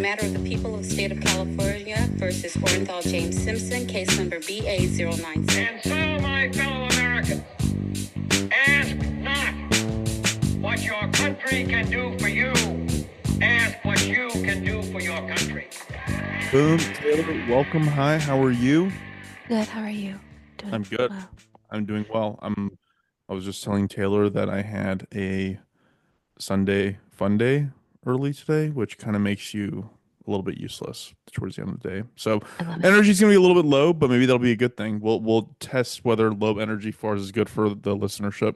matter of the people of the state of California versus Orenthal James Simpson, case number BA096. And so, my fellow Americans, ask not what your country can do for you. Ask what you can do for your country. Boom, Taylor, welcome. Hi, how are you? Good. How are you? I'm good. Well. I'm doing well. I was just telling Taylor that I had a Sunday fun day early today, which kind of makes you a little bit useless towards the end of the day. So I love it. energy's gonna be a little bit low, but maybe that'll be a good thing. We'll test whether low energy for us is good for the listenership.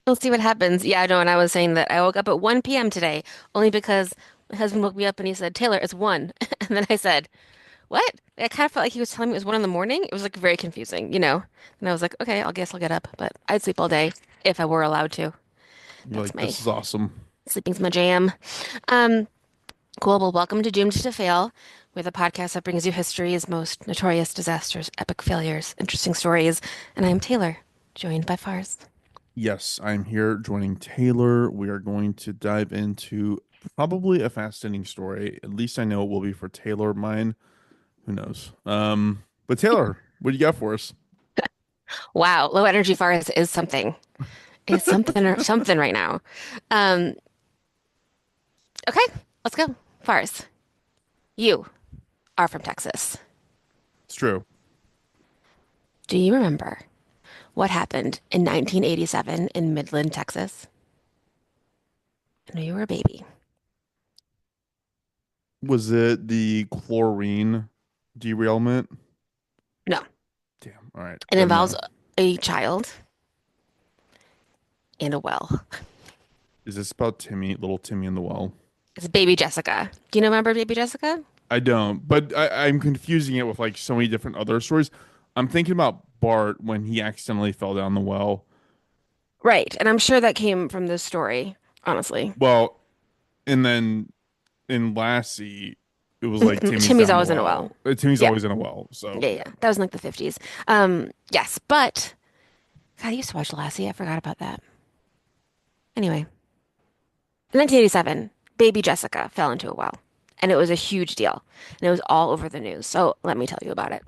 We'll see what happens. Yeah, I know. And I was saying that I woke up at 1 p.m. today only because my husband woke me up and he said, "Taylor, it's 1." And then I said, "What?" I kind of felt like he was telling me it was 1 in the morning. It was like very confusing, you know? And I was like, okay, I guess I'll get up, but I'd sleep all day if I were allowed to. You're That's like, my this is awesome. sleeping's my jam. Um, cool. Well, welcome to Doomed to Fail. We're the podcast that brings you history's most notorious disasters, epic failures, interesting stories. And I'm Taylor, joined by Fars. Yes, I'm here joining Taylor. We are going to dive into probably a fascinating story. At least I know it will be for Taylor. Mine, who knows? But Taylor, what do you got for us? Wow, low energy Fars is something. It's something or something right now. Um, okay, let's go. Fars, you are from Texas. It's true. Do you remember what happened in 1987 in Midland, Texas? I know you were a baby. Was it the chlorine derailment? No, Damn. All right. it Then no. involves a child and a well. Is this about Timmy, little Timmy in the well? It's baby Jessica. Do you remember baby Jessica? I don't, but I'm confusing it with like so many different other stories. I'm thinking about Bart when he accidentally fell down the well. Right, and I'm sure that came from this story, honestly. Well, and then in Lassie, it was like Timmy's Timmy's down the always in a well. well. Timmy's Yeah, always in a well. So yeah. That was in like the 50s. Yes, but God, I used to watch Lassie. I forgot about that. Anyway, in 1987, baby Jessica fell into a well, and it was a huge deal, and it was all over the news. So let me tell you about it.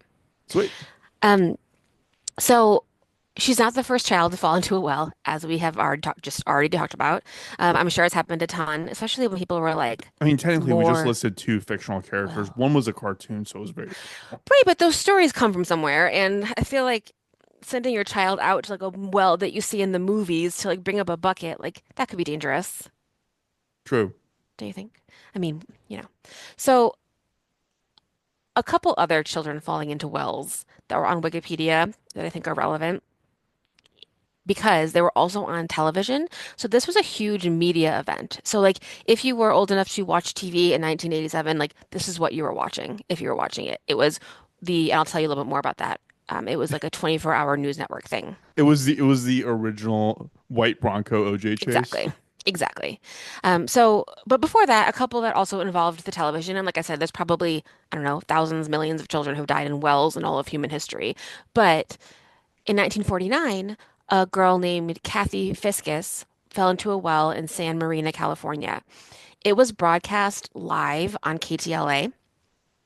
sweet. Um, so she's not the first child to fall into a well, as we have already talked about. I'm sure it's happened a ton, especially when people were like I mean, technically, we just more listed two fictional characters. well, One was a cartoon, so it was very. right, but those stories come from somewhere, and I feel like sending your child out to like a well that you see in the movies to like bring up a bucket, like that could be dangerous, True. do you think? I mean, you know. So a couple other children falling into wells that were on Wikipedia that I think are relevant because they were also on television. So this was a huge media event. So like if you were old enough to watch TV in 1987, like this is what you were watching if you were watching it. And I'll tell you a little bit more about that. It was like a 24-hour news network thing. It was the original white Bronco OJ chase. Exactly. Exactly. But before that, a couple that also involved the television. And like I said, there's probably, I don't know, thousands, millions of children who've died in wells in all of human history. But in 1949, a girl named Kathy Fiscus fell into a well in San Marino, California. It was broadcast live on KTLA.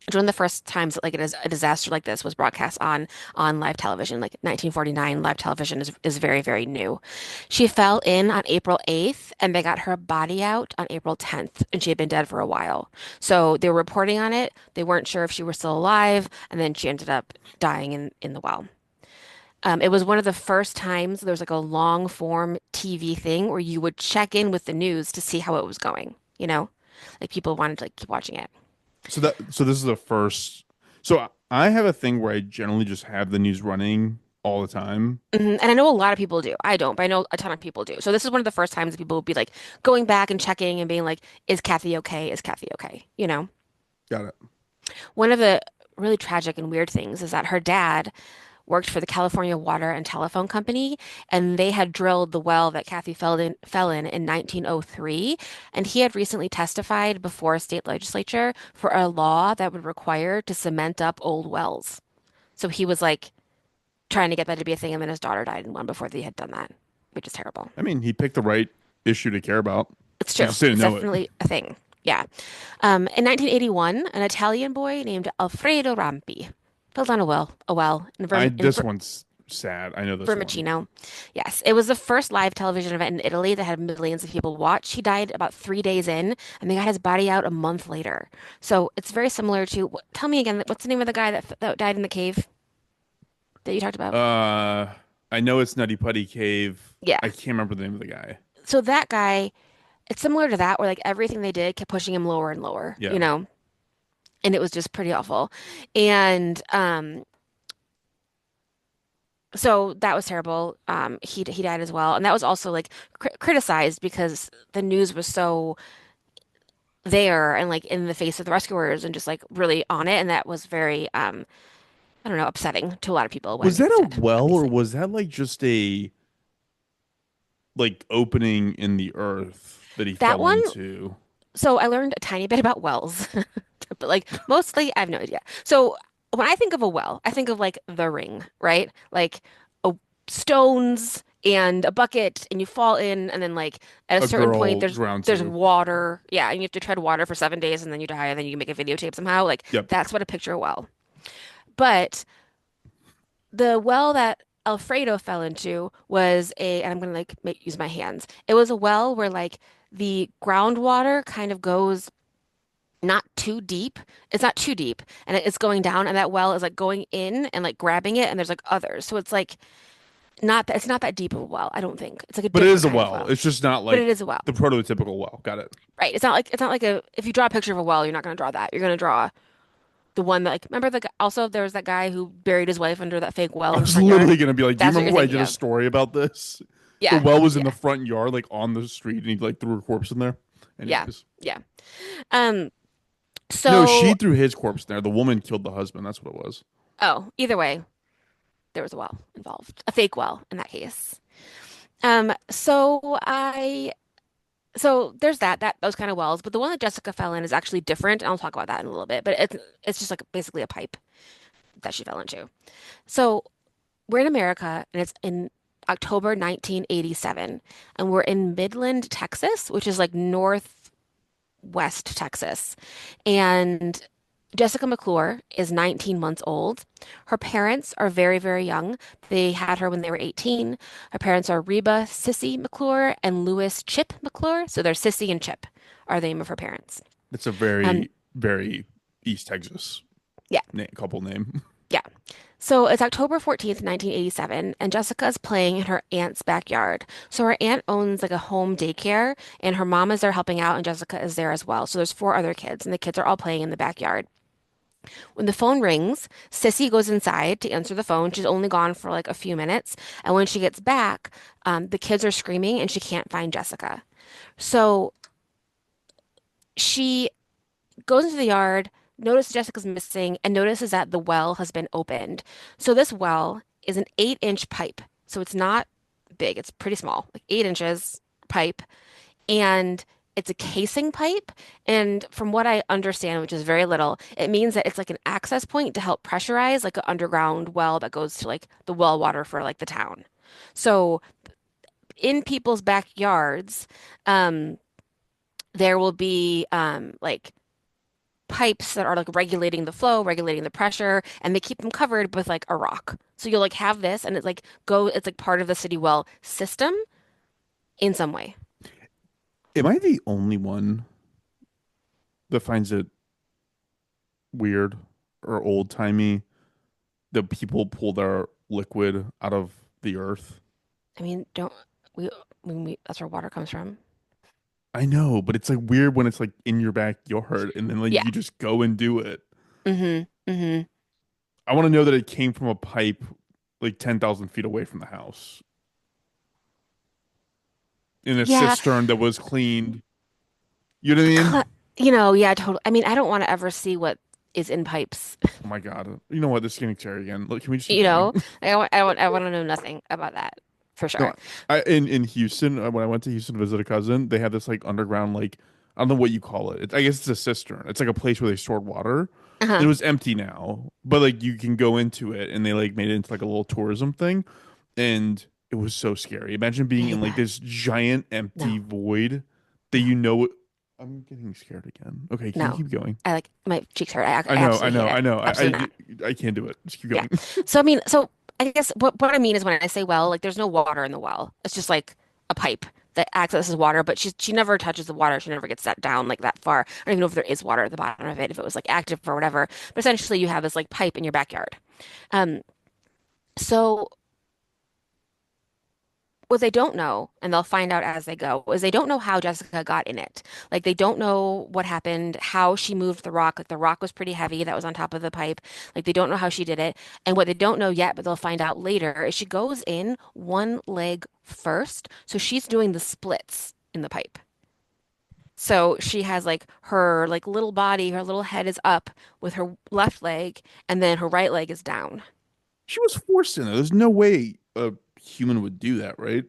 It's one of the first times that like a disaster like this was broadcast on live television. Like 1949, live television is very, very new. She fell in on April 8th, and they got her body out on April 10th, and she had been dead for a while. So they were reporting on it. They weren't sure if she was still alive, and then she ended up dying in the well. It was one of the first times there was like a long form TV thing where you would check in with the news to see how it was going, you know? Like people wanted to like keep watching it. So this is the first. So I have a thing where I generally just have the news running all the time. And I know a lot of people do. I don't, but I know a ton of people do. So this is one of the first times that people would be like going back and checking and being like, is Kathy okay? Is Kathy okay? You know? Got it. One of the really tragic and weird things is that her dad worked for the California Water and Telephone Company, and they had drilled the well that Kathy fell in 1903, and he had recently testified before a state legislature for a law that would require to cement up old wells. So he was like trying to get that to be a thing, and then his daughter died in one before they had done that, which is terrible. I mean, he picked the right issue to care about. It's He true. just didn't It's know it. definitely a thing. Yeah. In 1981, an Italian boy named Alfredo Rampi fell down a well I this one's sad. I know this one. Vermicino. Yes, it was the first live television event in Italy that had millions of people watch. He died about 3 days in, and they got his body out a month later. So it's very similar to, tell me again, what's the name of the guy that died in the cave that you talked about? Uh, I know it's Nutty Putty Cave. Yeah. I can't remember the name of the guy. So that guy, it's similar to that, where like everything they did kept pushing him lower and lower, Yeah. and it was just pretty awful. And so that was terrible. He died as well, and that was also like criticized because the news was so there and like in the face of the rescuers and just like really on it, and that was very I don't know, upsetting to a lot of people when Was it that was a dead, well or obviously. was that like just a like opening in the earth that he That fell one, into? so I learned a tiny bit about wells, but like mostly I have no idea. So when I think of a well, I think of like the ring, right? Like a, stones and a bucket, and you fall in, and then like at a A certain point girl drowned there's too. water, yeah, and you have to tread water for 7 days, and then you die, and then you can make a videotape somehow. Like Yep. that's what I picture a well. But the well that Alfredo fell into was and I'm gonna like use my hands. It was a well where like the groundwater kind of goes not too deep. It's not too deep, and it's going down, and that well is like going in and like grabbing it, and there's like others. So it's like it's not that deep of a well, I don't think. It's like a But it is different a kind of well. well. It's just not But it like is a well. the prototypical well. Got it. Right. It's not like a if you draw a picture of a well, you're not gonna draw that. You're gonna draw the one that like remember also there was that guy who buried his wife under that fake well I in the was front yard? literally gonna be like, do you That's what remember you're when I thinking did a of. story about this? The Yeah. well was in the Yeah. front yard, like on the street, and he like threw her corpse in there. Yeah. Anyways. Yeah. Um, No, she so, threw his corpse in there. The woman killed the husband. That's what it was. oh, either way, there was a well involved, a fake well in that case. So so there's that those kind of wells, but the one that Jessica fell in is actually different, and I'll talk about that in a little bit, but it's just like basically a pipe that she fell into. So we're in America, and it's in October 1987, and we're in Midland, Texas, which is like northwest Texas. And Jessica McClure is 19 months old. Her parents are very, very young. They had her when they were 18. Her parents are Reba Sissy McClure and Louis Chip McClure. So they're Sissy and Chip are the name of her parents. It's a Um, very, very East Texas yeah, couple name. yeah. So it's October 14th, 1987, and Jessica is playing in her aunt's backyard. So her aunt owns like a home daycare, and her mom is there helping out, and Jessica is there as well. So there's four other kids, and the kids are all playing in the backyard. When the phone rings, Sissy goes inside to answer the phone. She's only gone for like a few minutes. And when she gets back, the kids are screaming and she can't find Jessica. So she goes into the yard, notices Jessica's missing, and notices that the well has been opened. So this well is an 8-inch pipe. So it's not big, it's pretty small, like 8 inches pipe. And it's a casing pipe. And from what I understand, which is very little, it means that it's like an access point to help pressurize like an underground well that goes to like the well water for like the town. So in people's backyards, um, there will be like pipes that are like regulating the flow, regulating the pressure, and they keep them covered with like a rock. So you'll like have this, and it's like part of the city well system in some way. Am I the only one that finds it weird or old timey that people pull their liquid out of the earth? I mean, don't we, that's where water comes from. I know, but it's like weird when it's like in your backyard and then like Yeah. you just go and do it. Mm-hmm. Mm-hmm. I want to know that it came from a pipe like 10,000 feet away from the house in a Yeah. cistern that was cleaned. You know what I mean? Yeah, totally. I mean, I don't want to ever see what is in pipes. Oh my God. You know what? This is getting scary again. Look, can we just keep You going? know, I want to know nothing about that for No, sure. in Houston, when I went to Houston to visit a cousin, they had this like underground, like, I don't know what you call it. I guess it's a cistern. It's like a place where they stored water. It Uh-huh. was empty now, but like you can go into it, and they like made it into like a little tourism thing, and it was so scary. Imagine being I hate in like that. this giant empty No, void that no. you know I'm getting scared again. Okay, can you No, keep going? I like my cheeks hurt. I I know, I absolutely hate know, it. I know. Absolutely not. I can't do it. Just keep Yeah. going. So I mean, so I guess what I mean is when I say well, like there's no water in the well. It's just like a pipe that accesses water, but she never touches the water. She never gets that down like that far. I don't even know if there is water at the bottom of it, if it was like active or whatever. But essentially, you have this like pipe in your backyard. Um, so what they don't know, and they'll find out as they go, is they don't know how Jessica got in it. Like they don't know what happened, how she moved the rock. Like the rock was pretty heavy that was on top of the pipe. Like they don't know how she did it. And what they don't know yet, but they'll find out later, is she goes in one leg first. So she's doing the splits in the pipe. So she has like her like little body, her little head is up with her left leg, and then her right leg is down. She was forced in there. There's no way a human would do that, right?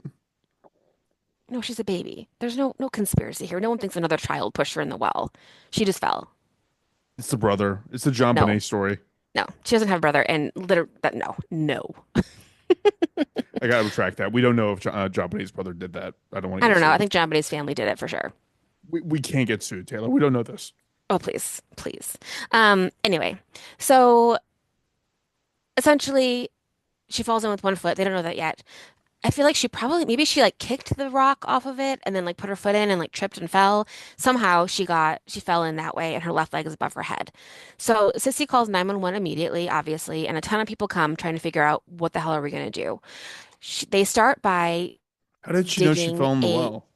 No, she's a baby. There's no conspiracy here. No one thinks another child pushed her in the well. She just fell. It's the brother. It's the John No, Bonet story. no, she doesn't have a brother, and literally, no, no. I gotta retract that. We don't know if John Bonet's brother did that. I don't want to I get don't know. I sued. think John Bonet family did it for sure. We can't get sued, Taylor. We don't know this. Oh, please, please. Anyway, so essentially, she falls in with one foot. They don't know that yet. I feel like she probably maybe she like kicked the rock off of it and then like put her foot in and like tripped and fell. Somehow she fell in that way and her left leg is above her head. So Sissy calls 911 immediately, obviously, and a ton of people come trying to figure out what the hell are we going to do. They start by How did she know she digging fell in the a well?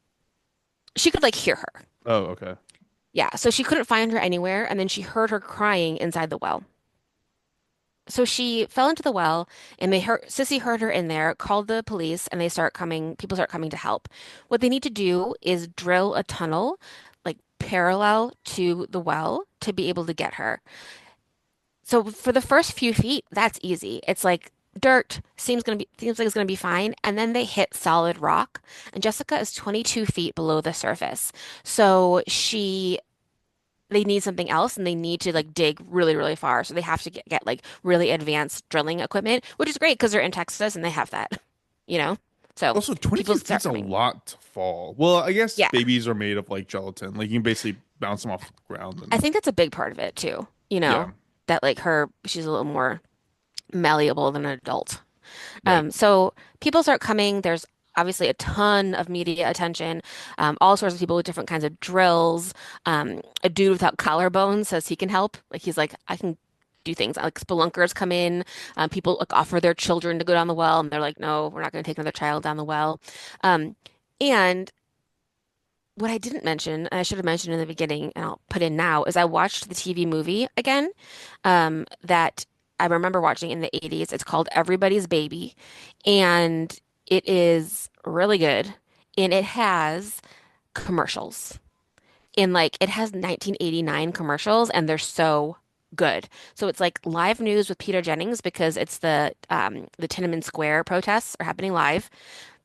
she could like hear her. Oh, okay. Yeah, so she couldn't find her anywhere and then she heard her crying inside the well. So she fell into the well and Sissy heard her in there, called the police, and people start coming to help. What they need to do is drill a tunnel like parallel to the well to be able to get her. So for the first few feet, that's easy. It's like dirt seems like it's gonna be fine, and then they hit solid rock, and Jessica is 22 feet below the surface. So they need something else and they need to like dig really, really far. So they have to get like really advanced drilling equipment, which is great because they're in Texas and they have that, you know? So Also, 22 people start feet's a coming. lot to fall. Well, I guess Yeah. babies are made of like gelatin. Like you can basically bounce them off the ground I and think that's a big part of it too, yeah, that like she's a little more malleable than an adult. right. So people start coming. There's obviously a ton of media attention, all sorts of people with different kinds of drills. A dude without collarbones says he can help. Like he's like, I can do things. Like spelunkers come in. People like offer their children to go down the well, and they're like, no, we're not going to take another child down the well. Um, and what I didn't mention, and I should have mentioned in the beginning, and I'll put in now, is I watched the TV movie again, that I remember watching in the 80s. It's called Everybody's Baby, and it is really good. And it has commercials. And like it has 1989 commercials, and they're so good. So it's like live news with Peter Jennings because it's the Tiananmen Square protests are happening live.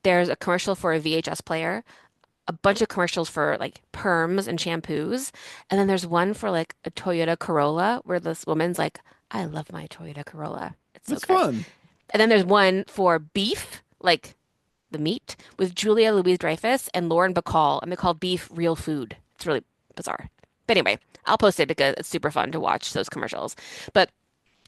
There's a commercial for a VHS player, a bunch of commercials for like perms and shampoos. And then there's one for like a Toyota Corolla where this woman's like, I love my Toyota Corolla. It's so That's good. fun. And then there's one for beef, like the meat, with Julia Louis-Dreyfus and Lauren Bacall, and they call beef real food. It's really bizarre. But anyway, I'll post it because it's super fun to watch those commercials. But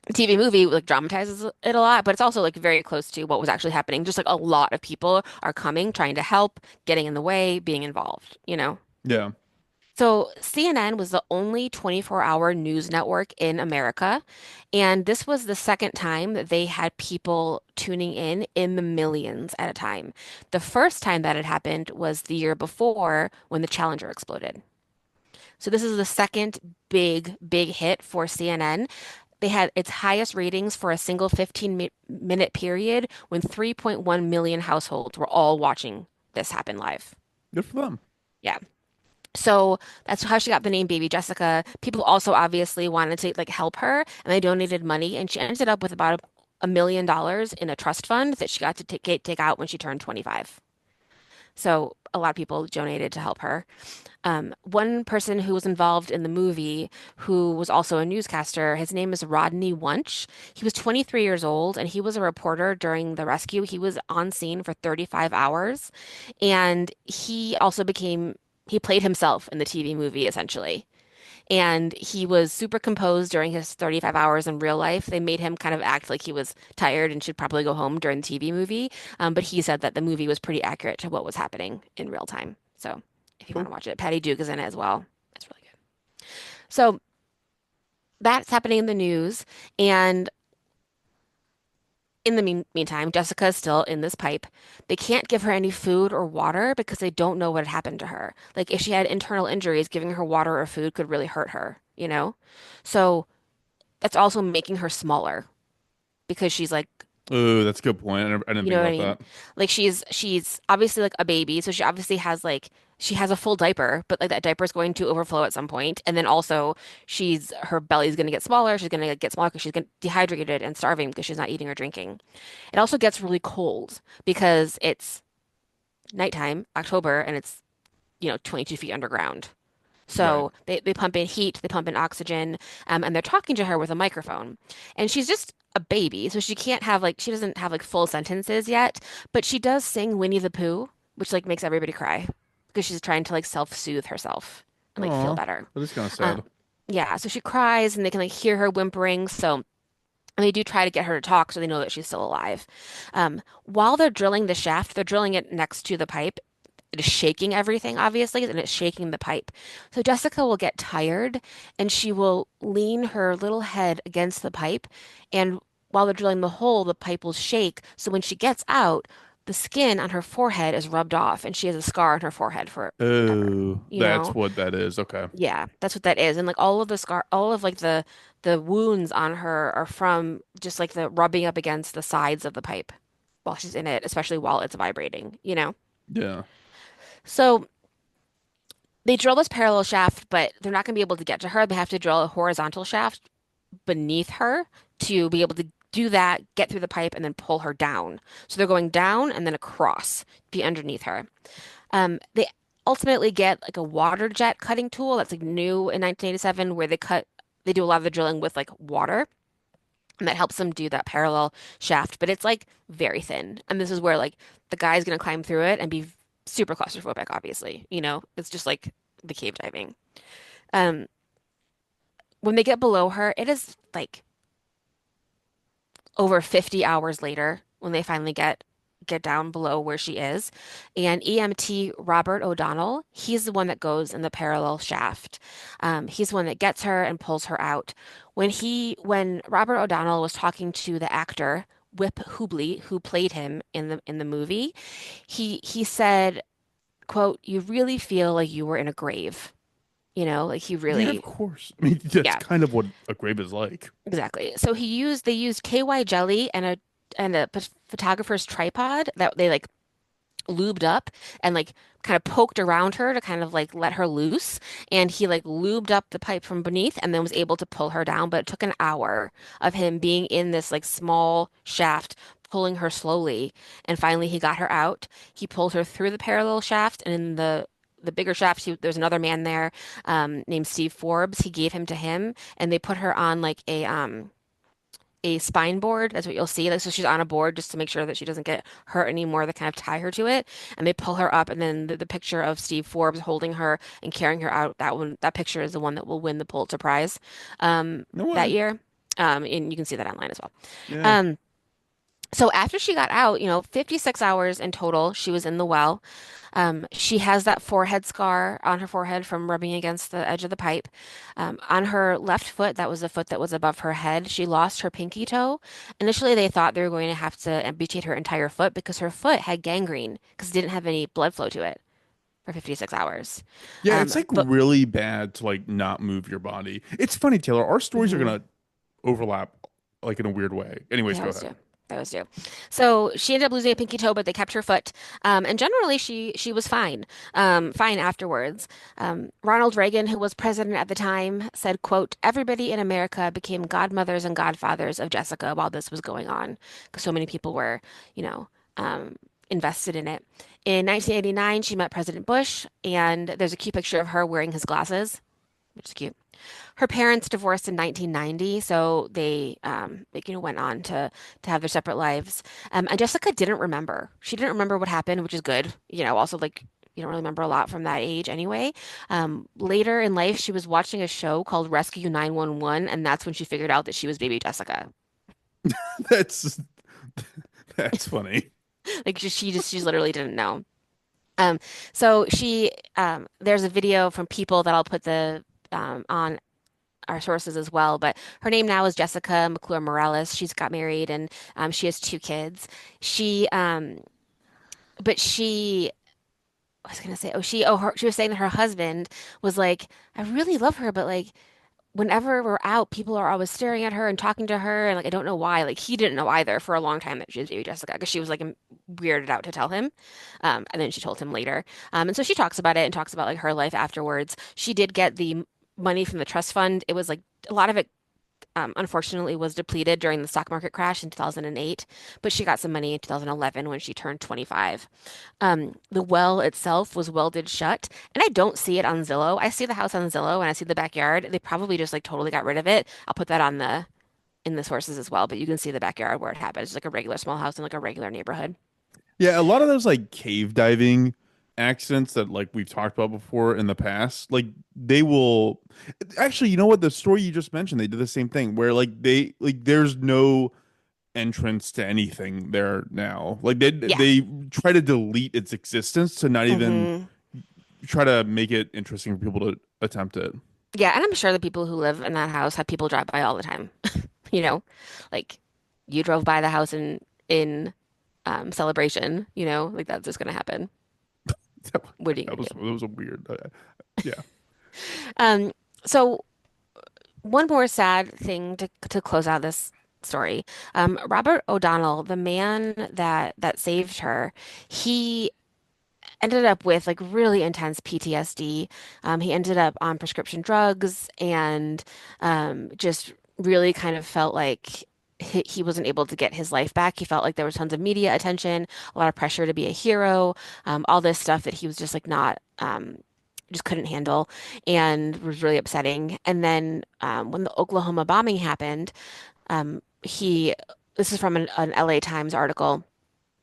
the TV movie like dramatizes it a lot, but it's also like very close to what was actually happening. Just like a lot of people are coming, trying to help, getting in the way, being involved. Yeah. So CNN was the only 24-hour news network in America, and this was the second time that they had people tuning in the millions at a time. The first time that it happened was the year before when the Challenger exploded. So this is the second big, big hit for CNN. They had its highest ratings for a single 15 minute period when 3.1 million households were all watching this happen live. Good for them. Yeah. So that's how she got the name Baby Jessica. People also obviously wanted to like help her, and they donated money, and she ended up with about $1 million in a trust fund that she got to take out when she turned 25. So a lot of people donated to help her. One person who was involved in the movie, who was also a newscaster, his name is Rodney Wunsch. He was 23 years old, and he was a reporter during the rescue. He was on scene for 35 hours, and he also became he played himself in the TV movie essentially. And he was super composed during his 35 hours in real life. They made him kind of act like he was tired and should probably go home during the TV movie. But he said that the movie was pretty accurate to what was happening in real time. So if you want Cool. to watch it, Patty Duke is in it as well. It's really good. So that's happening in the news. And in the meantime, Jessica is still in this pipe. They can't give her any food or water because they don't know what had happened to her. Like if she had internal injuries, giving her water or food could really hurt her, you know? So that's also making her smaller because she's like, Oh, that's a good point. I didn't you think know what I about mean? that. Like she's obviously like a baby, so she obviously has like she has a full diaper, but like that diaper is going to overflow at some point, and then also she's her belly's going to get smaller. She's going to get smaller because she's getting dehydrated and starving because she's not eating or drinking. It also gets really cold because it's nighttime, October, and it's 22 feet underground. Right. So they pump in heat, they pump in oxygen, and they're talking to her with a microphone. And she's just a baby, so she can't have like she doesn't have like full sentences yet, but she does sing Winnie the Pooh, which like makes everybody cry because she's trying to like self-soothe herself and like feel Oh, better. that is kind of Uh, sad. yeah, so she cries and they can like hear her whimpering. So and they do try to get her to talk so they know that she's still alive. While they're drilling the shaft, they're drilling it next to the pipe. It is shaking everything, obviously, and it's shaking the pipe. So Jessica will get tired and she will lean her little head against the pipe. And while they're drilling the hole, the pipe will shake. So when she gets out, the skin on her forehead is rubbed off and she has a scar on her forehead forever. Oh, You that's know? what that is. Okay. Yeah, that's what that is. And like all of the scar, all of like the wounds on her are from just like the rubbing up against the sides of the pipe while she's in it, especially while it's vibrating, you know? Yeah. So they drill this parallel shaft, but they're not going to be able to get to her. They have to drill a horizontal shaft beneath her to be able to do that, get through the pipe, and then pull her down. So they're going down and then across, be underneath her. They ultimately get like a water jet cutting tool that's like new in 1987, where they do a lot of the drilling with like water, and that helps them do that parallel shaft. But it's like very thin, and this is where like the guy's gonna climb through it and be super claustrophobic. Obviously, it's just like the cave diving. Um, when they get below her, it is like over 50 hours later when they finally get down below where she is. And EMT Robert O'Donnell, he's the one that goes in the parallel shaft. He's the one that gets her and pulls her out. When Robert O'Donnell was talking to the actor Whip Hubley, who played him in the movie, he said, quote, "You really feel like you were in a grave." Like he Yeah, of really, course. I mean, that's yeah. kind of what a grave is like. Exactly. So they used KY jelly and a photographer's tripod that they like lubed up and like kind of poked around her to kind of like let her loose. And he like lubed up the pipe from beneath and then was able to pull her down. But it took an hour of him being in this like small shaft, pulling her slowly. And finally he got her out. He pulled her through the parallel shaft and in the bigger shaft, there's another man there named Steve Forbes. He gave him to him, and they put her on like a spine board. That's what you'll see. Like, so she's on a board just to make sure that she doesn't get hurt anymore. They kind of tie her to it, and they pull her up. And then the picture of Steve Forbes holding her and carrying her out, that picture is the one that will win the Pulitzer Prize No that way. year. And you can see that online as well. Yeah. Um, so after she got out, 56 hours in total, she was in the well. She has that forehead scar on her forehead from rubbing against the edge of the pipe. On her left foot, that was the foot that was above her head, she lost her pinky toe. Initially, they thought they were going to have to amputate her entire foot because her foot had gangrene because it didn't have any blood flow to it for 56 hours. Yeah, it's like But really bad to like not move your body. It's funny, Taylor. Our stories are mhm. gonna overlap like in a weird way. Anyways, They go always ahead. do. They always do. So she ended up losing a pinky toe, but they kept her foot. And generally, she was fine, fine afterwards. Ronald Reagan, who was president at the time, said, "quote Everybody in America became godmothers and godfathers of Jessica while this was going on, because so many people were, you know, um, invested in it." In 1989, she met President Bush, and there's a cute picture of her wearing his glasses, which is cute. Her parents divorced in 1990, so they went on to have their separate lives. And Jessica didn't remember. She didn't remember what happened, which is good. Also, like, you don't really remember a lot from that age anyway. Later in life, she was watching a show called Rescue 911, and that's when she figured out that she was baby Jessica. That's that's funny. Like she literally didn't know. Um, so there's a video from people that I'll put on our sources as well, but her name now is Jessica McClure Morales. She's got married and she has two kids. She, but she, I was gonna say, she was saying that her husband was like, I really love her, but like whenever we're out, people are always staring at her and talking to her, and like I don't know why. Like he didn't know either for a long time that she was baby Jessica because she was like weirded out to tell him, and then she told him later. And so she talks about it and talks about like her life afterwards. She did get the money from the trust fund. It was like a lot of it unfortunately was depleted during the stock market crash in 2008, but she got some money in 2011 when she turned 25. The well itself was welded shut, and I don't see it on Zillow. I see the house on Zillow and I see the backyard. They probably just like totally got rid of it. I'll put that on the in the sources as well, but you can see the backyard where it happened. It's like a regular small house in like a regular neighborhood. Yeah, a lot of those like cave diving accidents that like we've talked about before in the past, like they will actually, you know what, the story you just mentioned, they did the same thing where like there's no entrance to anything there now. Like Yeah. they try to delete its existence to not even hmm try to make it interesting for people to attempt it. Yeah, and I'm sure the people who live in that house have people drive by all the time. You know, like you drove by the house in Celebration, like that's just gonna happen. That, What are you that gonna was do? a weird yeah. Um, so one more sad thing to close out this story. Robert O'Donnell, the man that saved her, he ended up with like really intense PTSD. He ended up on prescription drugs and just really kind of felt like he wasn't able to get his life back. He felt like there was tons of media attention, a lot of pressure to be a hero, all this stuff that he was just like not. Just couldn't handle and was really upsetting. And then when the Oklahoma bombing happened, he this is from an LA Times article.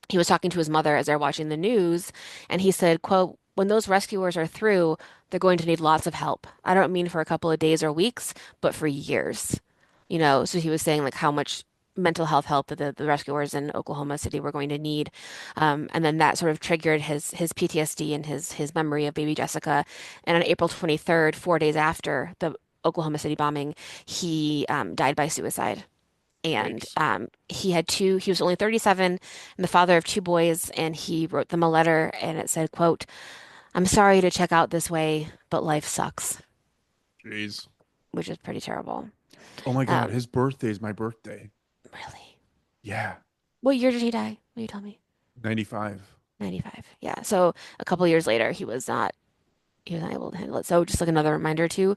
He was talking to his mother as they're watching the news, and he said, quote, "When those rescuers are through, they're going to need lots of help. I don't mean for a couple of days or weeks, but for years." So he was saying like how much mental health help that the rescuers in Oklahoma City were going to need. And then that sort of triggered his PTSD and his memory of baby Jessica. And on April 23rd, 4 days after the Oklahoma City bombing, he died by suicide. And Yikes. he was only 37 and the father of two boys, and he wrote them a letter and it said, quote, "I'm sorry to check out this way, but life sucks," Jeez. which is pretty terrible. Oh my God, Um, his birthday is my birthday. really? Yeah. What year did he die? Will you tell me? 95. 95. Yeah. So a couple years later, he was not able to handle it. So just like another reminder to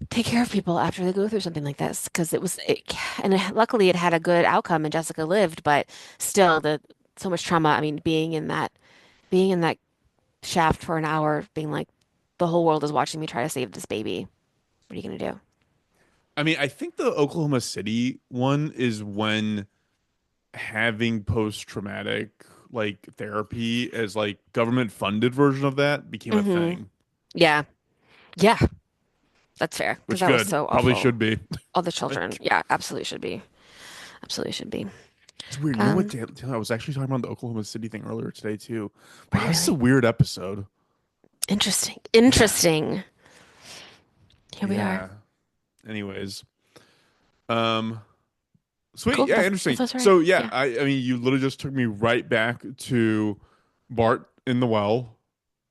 take care of people after they go through something like this, because luckily it had a good outcome and Jessica lived, but still the so much trauma. I mean, being in that shaft for an hour, being like, the whole world is watching me try to save this baby. What are you gonna do? I mean, I think the Oklahoma City one is when having post-traumatic like therapy as like government funded version of that became a hmm thing, Yeah. Yeah. That's fair because which that was good. so Probably awful. should be. All the children. Like, Yeah, absolutely should be. Absolutely should be. it's weird. You know what, Um, Taylor, I was actually talking about the Oklahoma City thing earlier today too. were Wow, you this is a really? weird episode. Interesting. Yeah. Interesting. Here we are. Yeah. Anyways, um, sweet. Cool. Yeah, That's interesting. what's right. So yeah, Yeah. I mean, you literally just took me right back to Bart in the well.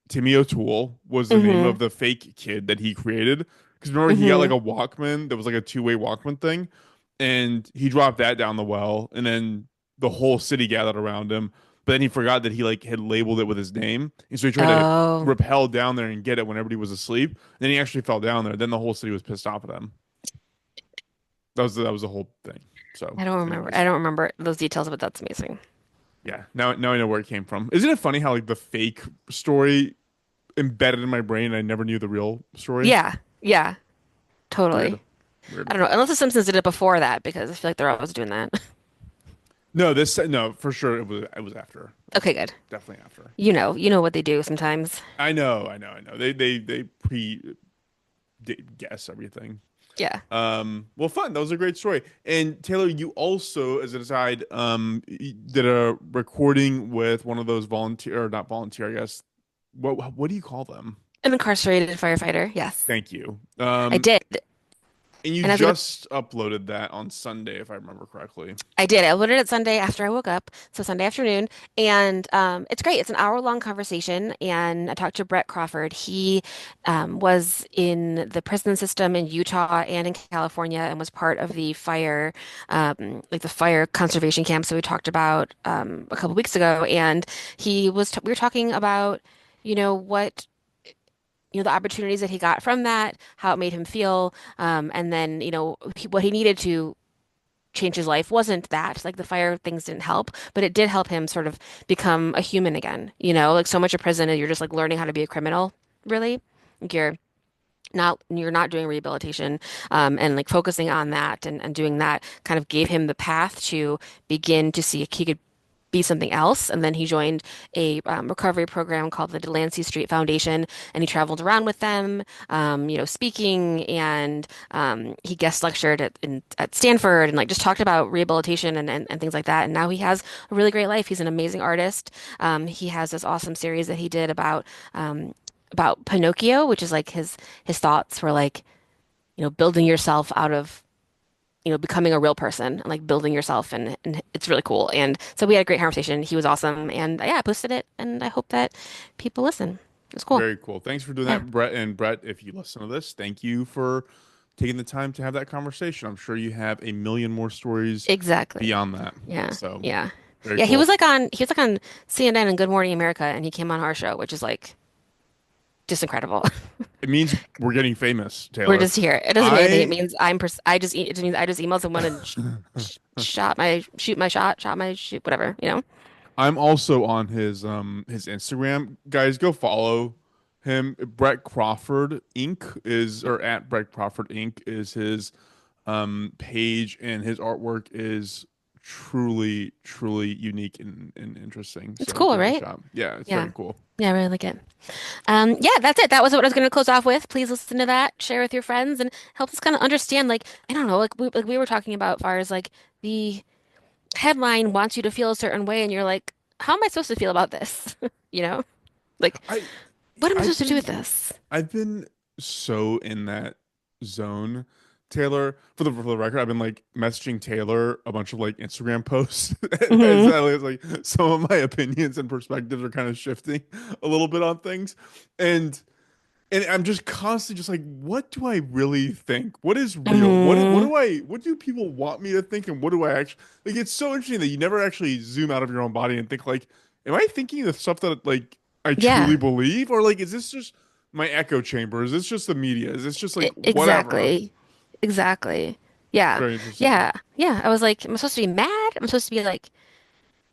Timmy O'Toole was the name hmm of the fake kid that he created. Because remember, he got like hmm a Walkman that was like a two-way Walkman thing, and he dropped that down the well, and then the whole city gathered around him. But then he forgot that he like had labeled it with his name, and so he tried to Oh, rappel down there and get it when everybody was asleep. And then he actually fell down there. Then the whole city was pissed off at him. That was the whole thing. So, I don't remember. I anyways, don't remember those details, but that's amazing. yeah. Now I know where it came from. Isn't it funny how like the fake story embedded in my brain and I never knew the real story? Yeah. Yeah. Weird. Totally. Weird. I don't know. Unless the Simpsons did it before that, because I feel like they're always doing that. No, this no for sure. It was after. It was Okay, good. definitely after. You know what they do sometimes. I know. They guess everything. Yeah. Well, fun. That was a great story. And Taylor, you also, as an aside, did a recording with one of those volunteer, or not volunteer, I guess. What do you call them? An incarcerated firefighter. Yes, Thank you. I did. And you And I was gonna just uploaded that on Sunday, if I remember correctly. I did. I uploaded it Sunday after I woke up, so Sunday afternoon, and it's great. It's an hour-long conversation, and I talked to Brett Crawford. He was in the prison system in Utah and in California, and was part of the like the fire conservation camps that we talked about a couple weeks ago. And we were talking about, what the opportunities that he got from that, how it made him feel, and then what he needed to change his life wasn't that. Like the fire things didn't help, but it did help him sort of become a human again. Like so much of prison and you're just like learning how to be a criminal, really. Like you're not doing rehabilitation, and like focusing on that and doing that kind of gave him the path to begin to see if he could be something else. And then he joined a recovery program called the Delancey Street Foundation, and he traveled around with them, speaking, and he guest lectured at Stanford and like just talked about rehabilitation and things like that. And now he has a really great life. He's an amazing artist. He has this awesome series that he did about Pinocchio, which is like his thoughts were like, building yourself out of becoming a real person and like building yourself and it's really cool. And so we had a great conversation. He was awesome. And yeah, I posted it and I hope that people listen. It was cool. Very cool. Thanks for doing Yeah, that, Brett. And Brett, if you listen to this, thank you for taking the time to have that conversation. I'm sure you have a million more stories exactly. beyond that. Yeah. So Yeah. very Yeah. He cool. was like on CNN and Good Morning America and he came on our show, which is like just incredible. It means we're getting famous, We're Taylor. just here. It doesn't mean anything. It I means it just means I just emailed someone and shot my shoot, whatever, I'm also on his Instagram. Guys, go follow him. Brett Crawford Inc. is or at Brett Crawford Inc. is his page, and his artwork is truly unique and interesting. It's So cool, give it a right? shot. Yeah, it's Yeah. very cool. Yeah, I really like it. Yeah, that's it. That was what I was going to close off with. Please listen to that, share with your friends, and help us kind of understand. Like, I don't know, like we were talking about, far as like the headline wants you to feel a certain way, and you're like, how am I supposed to feel about this? You know, like, I what am I I've supposed to do with been this? I've been so in that zone, Taylor. For the record, I've been like messaging Taylor a bunch of like Instagram posts. As Hmm. like some of my opinions and perspectives are kind of shifting a little bit on things, and and I'm just constantly just like, what do I really think? What is real? Hmm. What do people want me to think, and what do I actually like? It's so interesting that you never actually zoom out of your own body and think like, am I thinking the stuff that like I truly Yeah, believe, or like is this just my echo chamber? Is this just the media? Is this just like whatever? exactly. Exactly. Yeah. Very interesting. Yeah. Yeah. I was like, am I supposed to be mad? Am I supposed to be like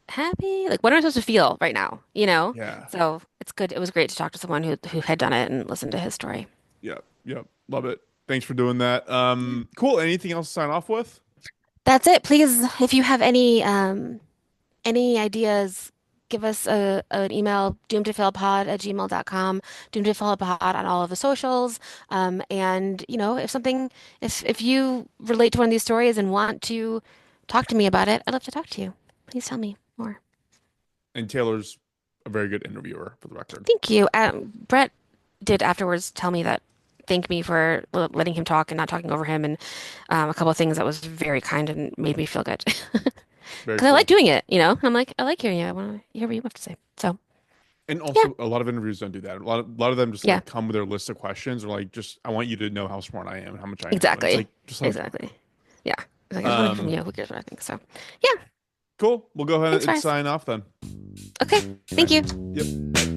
happy? Like, what am I supposed to feel right now? Yeah. So it's good. It was great to talk to someone who had done it and listen to his story. Yep. Yep. Love it. Thanks for doing that. Cool. Anything else to sign off with? That's it. Please, if you have any ideas, give us an email, doomtofillpod@gmail.com, doomtofillpod on all of the socials. And if you relate to one of these stories and want to talk to me about it, I'd love to talk to you. Please tell me more. And Taylor's a very good interviewer, for the record. Thank you. Brett did afterwards tell me that thank me for letting him talk and not talking over him and a couple of things that was very kind and made me feel good. Very Because I like cool. doing it, And I'm like, I like hearing you. I want to hear what you have to say. So, And yeah, also, a lot of interviews don't do that. A lot of them just yeah, like come with their list of questions, or like, just I want you to know how smart I am and how much I know. And it's exactly. like, just let me talk. Exactly. Yeah. It's like, I just want to hear from Um, you. Who cares what I think? So, yeah, cool. We'll go ahead thanks, and guys. sign off then. Okay. All Thank right. you. Yep. Bye.